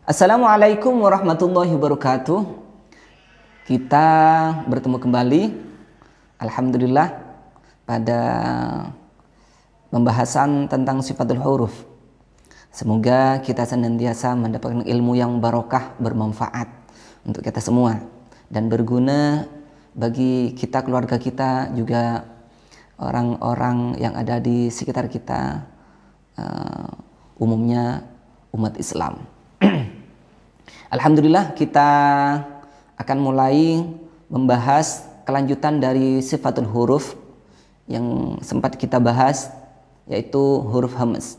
Assalamualaikum warahmatullahi wabarakatuh. Kita bertemu kembali, alhamdulillah, pada pembahasan tentang sifatul huruf. Semoga kita senantiasa mendapatkan ilmu yang barokah, bermanfaat untuk kita semua dan berguna bagi kita, keluarga kita, juga orang-orang yang ada di sekitar kita, umumnya umat Islam. Alhamdulillah, kita akan mulai membahas kelanjutan dari sifatul huruf yang sempat kita bahas, yaitu huruf hamz.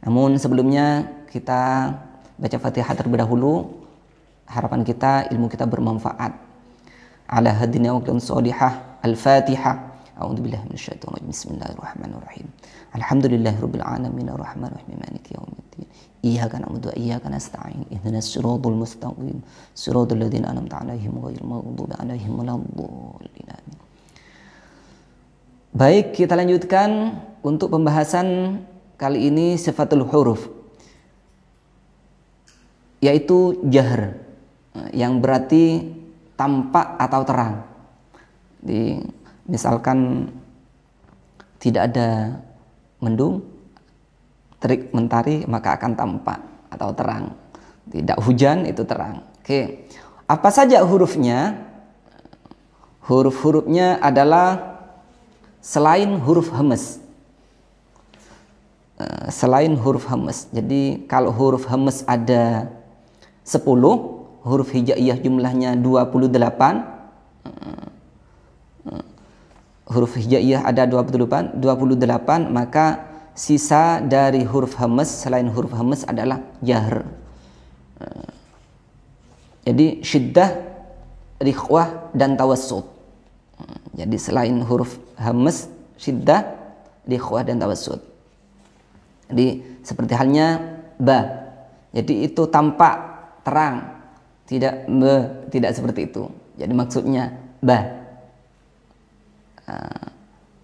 Namun sebelumnya kita baca Fatihah terlebih dahulu. Harapan kita ilmu kita bermanfaat. Ala hadina waqtan sholihah. Al-Fatihah. A'udzubillahi minasyaitonir rajim. Bismillahirrahmanirrahim. Alhamdulillahirabbil alamin arrahmanir rahim maliki yaumiddin. Iyyaka na'budu wa iyyaka nasta'in. Ihdinas siratal mustaqim. Siratal ladzina an'amta 'alaihim ghairil maghdubi 'alaihim waladdallin. Baik, kita lanjutkan untuk pembahasan kali ini sifatul huruf, yaitu jahr, yang berarti tampak atau terang. Misalkan tidak ada mendung, terik mentari, maka akan tampak atau terang. Tidak hujan, itu terang. Oke. Apa saja hurufnya? Huruf-hurufnya adalah selain huruf hamz. Selain huruf hamz. Jadi kalau huruf hamz ada 10, huruf hijaiyah jumlahnya 28. Huruf hijaiyah ada 28, maka sisa dari huruf hamz selain huruf hamz adalah jahr. Jadi syiddah, rikhwah, dan tawassut. Jadi selain huruf hamz, syiddah, rikhwah, dan tawassut. Jadi seperti halnya ba. Jadi itu tampak terang, tidak seperti itu. Jadi maksudnya ba.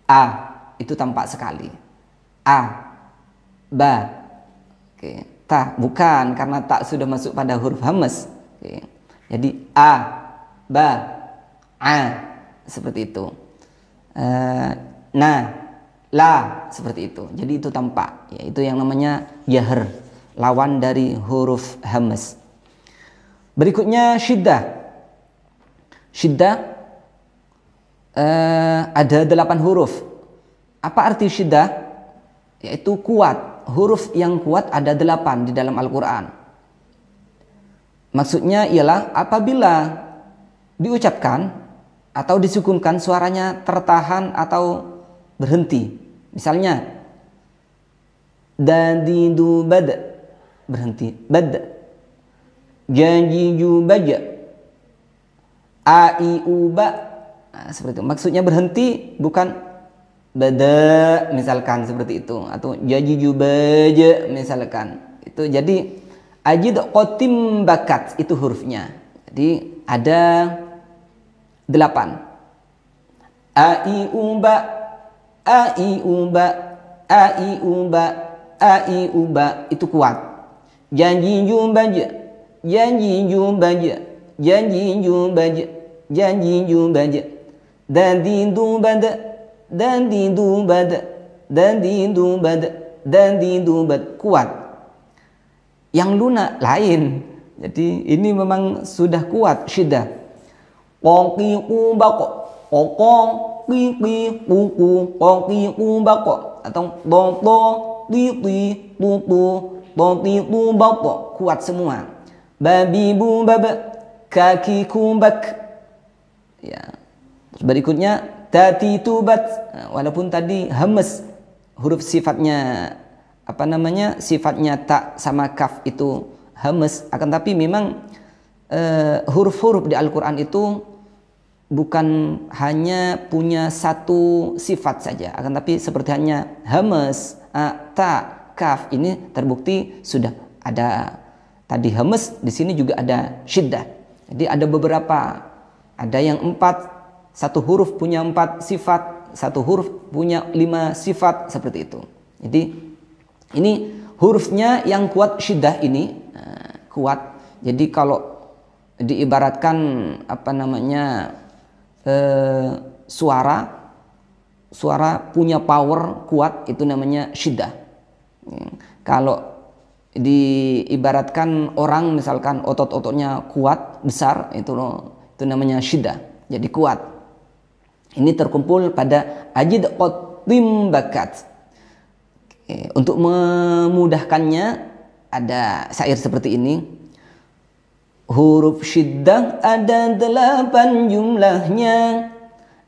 A itu tampak sekali. A, ba. Oke. Ta bukan, karena tak sudah masuk pada huruf hamz. Oke. Jadi a, ba, a, seperti itu. Na, la, seperti itu. Jadi itu tampak. Yaitu yang namanya jahr, lawan dari huruf hamz. Berikutnya syiddah. Syiddah ada 8 huruf. Apa arti syiddah? Yaitu kuat. Huruf yang kuat ada 8 di dalam Al-Quran. Maksudnya ialah apabila diucapkan atau disukunkan, suaranya tertahan atau berhenti. Misalnya dadidu bad, berhenti, bad. Janjiju baja, aiuba. Nah, seperti itu. Maksudnya berhenti, bukan bada misalkan seperti itu, atau jajiju baja misalkan. Itu jadi ajid qatim bakat itu hurufnya. Jadi ada 8. Aiuba, aiuba, aiuba, aiuba itu kuat. Janjiju baja, janjiju baja, janjiju baja, janjiju baja. Dan dindubad, dan dindubad, dan dindubad, dan dindubad, kuat. Yang lunak lain. Jadi ini memang sudah kuat syiddah. Qoqiqu baqo, qoqo, qiqi, ququ, qoqiqu baqo, atau doto, tiqi, tutu, totiqu baqo, kuat semua. Babibu bab, kakiku bak. Ya. Berikutnya tati tubat, walaupun tadi hamz, huruf sifatnya sifatnya tak sama kaf itu hamz, akan tapi memang huruf-huruf di Al-Quran itu bukan hanya punya satu sifat saja, akan tapi seperti hanya hamz, ta, kaf ini terbukti sudah ada tadi hamz, di sini juga ada syiddah. Jadi ada beberapa, ada yang 4, satu huruf punya 4 sifat, satu huruf punya 5 sifat, seperti itu. Jadi ini hurufnya yang kuat syiddah ini, kuat. Jadi kalau diibaratkan apa namanya suara punya power kuat, itu namanya syiddah. Kalau diibaratkan orang misalkan otot-ototnya kuat besar, itu namanya syiddah, jadi kuat. Ini terkumpul pada ajid qatim bakat. Untuk memudahkannya ada syair seperti ini. Huruf syiddah ada 8 jumlahnya,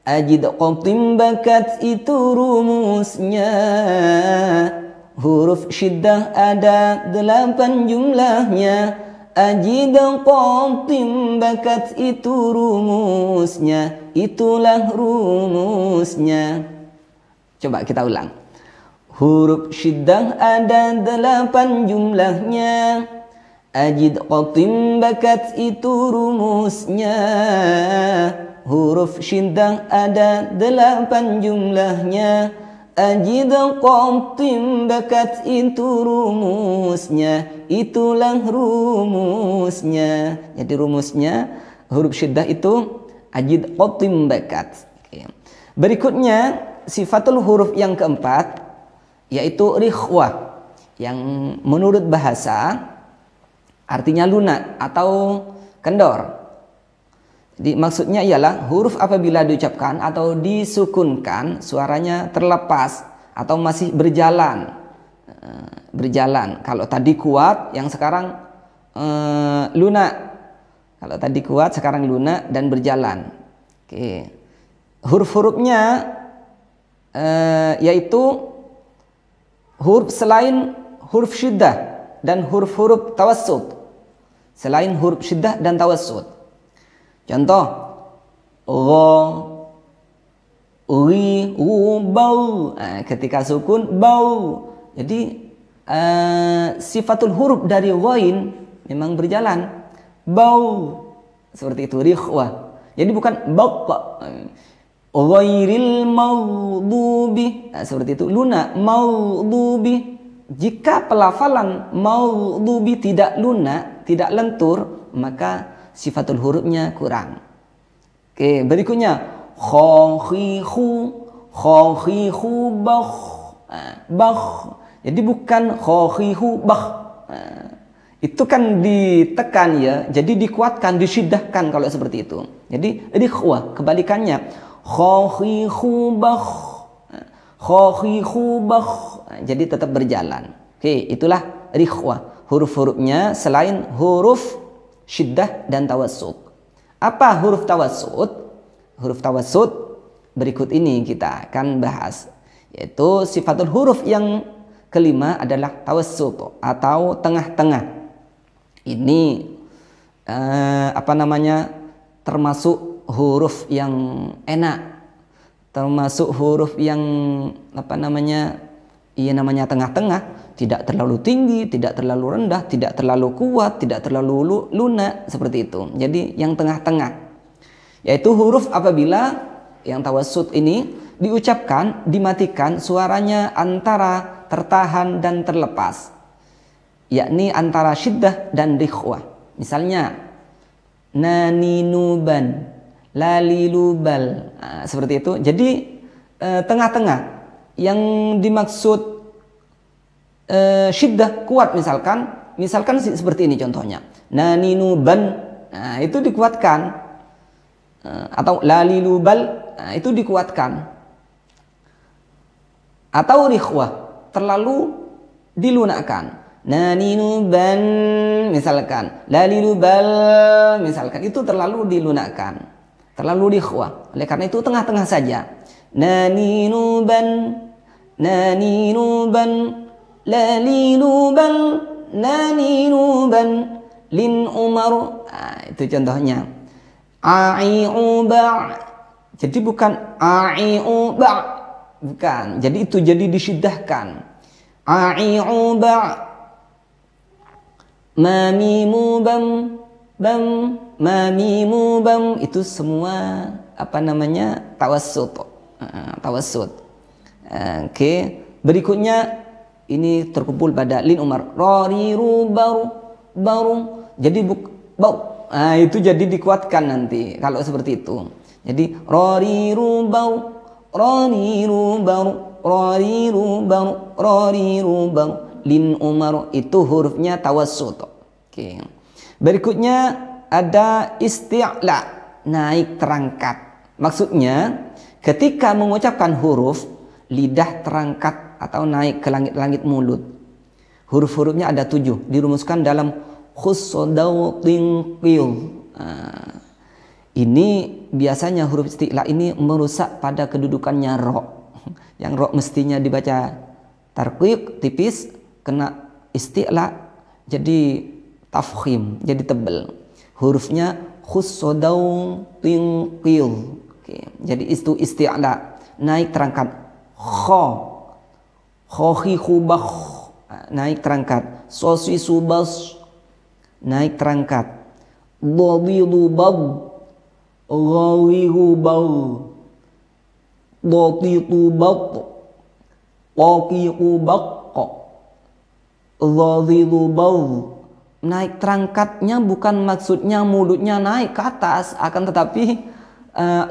ajid qatim bakat itu rumusnya. Huruf syiddah ada 8 jumlahnya, ajid qatim bakat itu rumusnya, itulah rumusnya. Coba kita ulang. Huruf syiddah ada 8 jumlahnya, ajid qatim bakat itu rumusnya. Huruf syiddah ada 8 jumlahnya, ajid qatim bakat itu rumusnya, itulah rumusnya. Jadi rumusnya huruf syiddah itu ajid qatim bakat. Berikutnya sifatul huruf yang keempat, yaitu rikhwah, yang menurut bahasa artinya lunak atau kendor. Jadi maksudnya ialah huruf apabila diucapkan atau disukunkan suaranya terlepas atau masih berjalan. Kalau tadi kuat, yang sekarang lunak. Kalau tadi kuat, sekarang lunak dan berjalan. Oke. Huruf-hurufnya yaitu huruf selain huruf syiddah dan huruf-huruf tawassut. Selain huruf syiddah dan tawassut. Contoh, gha, ri, ru, bau. Ketika sukun, bau. Jadi sifatul huruf dari ghain memang berjalan. Bau. Seperti itu, rikhwah. Jadi bukan baqa. Ghairil maghdubi, seperti itu, lunak, maghdubi. Jika pelafalan maghdubi tidak lunak, tidak lentur, maka sifatul hurufnya kurang. Oke, berikutnya khakhihu, khakhihu bakh, bakh. Jadi bukan khakhihu bakh. Itu kan ditekan ya, jadi dikuatkan, disyiddahkan kalau seperti itu. Jadi rikhwah, kebalikannya. Khakhihu bakh, khakhihu bakh. Jadi tetap berjalan. Oke, itulah rikhwah. Huruf-hurufnya selain huruf syiddah dan tawassut. Apa huruf tawassut? Huruf tawassut berikut ini kita akan bahas. Yaitu sifatul huruf yang kelima adalah tawassut atau tengah-tengah. Ini apa namanya? Termasuk huruf yang enak, termasuk huruf yang apa namanya, iya namanya tengah-tengah, tidak terlalu tinggi, tidak terlalu rendah, tidak terlalu kuat, tidak terlalu lunak, seperti itu. Jadi yang tengah-tengah, yaitu huruf apabila yang tawassut ini diucapkan, dimatikan suaranya antara tertahan dan terlepas, yakni antara syiddah dan rikhwah. Misalnya naninuban, lalilubal, seperti itu. Jadi tengah-tengah. Yang dimaksud syiddah kuat, misalkan seperti ini contohnya, naninuban, itu dikuatkan, atau lalilubal, itu dikuatkan. Atau rikhwah, terlalu dilunakkan, naninuban misalkan, lalilubal misalkan, itu terlalu dilunakkan, terlalu rikhwah. Oleh karena itu tengah-tengah saja. Naninuban, naninuban, lalilubal, naninuban, lin umar. Itu contohnya. Ai'uba. Jadi bukan ai'uba, bukan. Jadi itu jadi disyiddahkan. Ai'uba. Mamimu bam, bam, mamimu bam, itu semua apa namanya, tawassut, tawassut. Oke, berikutnya ini terkumpul pada lin umar, rariru baru, baru. Jadi bau. Nah, itu jadi dikuatkan nanti kalau seperti itu. Jadi rariru bau, rariru baru, rariru baru, rariru baru. Lin umar itu hurufnya tawassut. Oke. Berikutnya ada isti'la, naik terangkat. Maksudnya ketika mengucapkan huruf, lidah terangkat atau naik ke langit-langit mulut. Huruf-hurufnya ada 7, dirumuskan dalam khusodawtingqil. Ini biasanya huruf isti'la ini merusak pada kedudukannya ro. Yang ro mestinya dibaca tarqiq tipis, kena isti'la jadi tafkhim, jadi tebal. Hurufnya khusodawtingqil. Oke, jadi itu isti'la, naik terangkat. Kho, khohi khubakh, naik terangkat. Sosi subas, naik terangkat. Dadidu bab, ghawihu bab, datitu bab, laqiqu baq, dadidu bab. Naik terangkatnya bukan maksudnya mulutnya naik ke atas, akan tetapi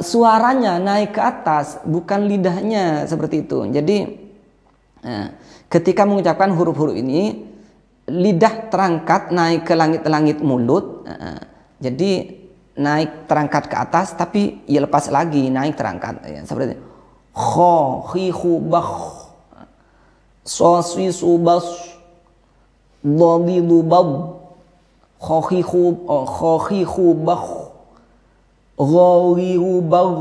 suaranya naik ke atas, bukan lidahnya seperti itu. Jadi ketika mengucapkan huruf-huruf ini, lidah terangkat naik ke langit-langit mulut. Jadi naik terangkat ke atas, tapi ya lepas lagi naik terangkat. Ya, seperti itu. Kho, khi, khu, bakh, so, si, su, bas, dodi, du, bab, kho, khi, khu, bakh, ghawi, hu, bag,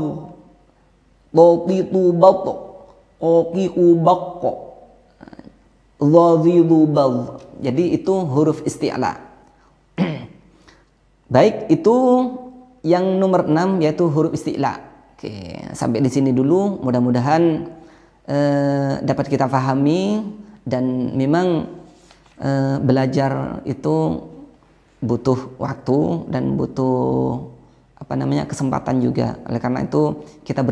dodi, tu, bat, oki, hu, bakh, dodi, du, bab. Jadi itu huruf isti'la. Baik, itu yang nomor 6 yaitu huruf isti'la. Oke, sampai di sini dulu. Mudah-mudahan dapat kita pahami, dan memang belajar itu butuh waktu dan butuh kesempatan juga. Oleh karena itu kita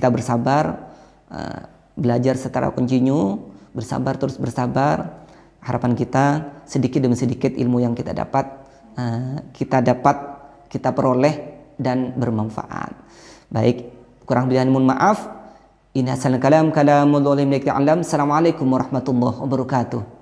bersabar, belajar secara kontinu, terus bersabar. Harapan kita sedikit demi sedikit ilmu yang kita dapat kita peroleh dan bermanfaat. Baik, kurang lebihnya mohon maaf. Ini hasanul kalam kalamul ulim. Assalamualaikum warahmatullahi wabarakatuh.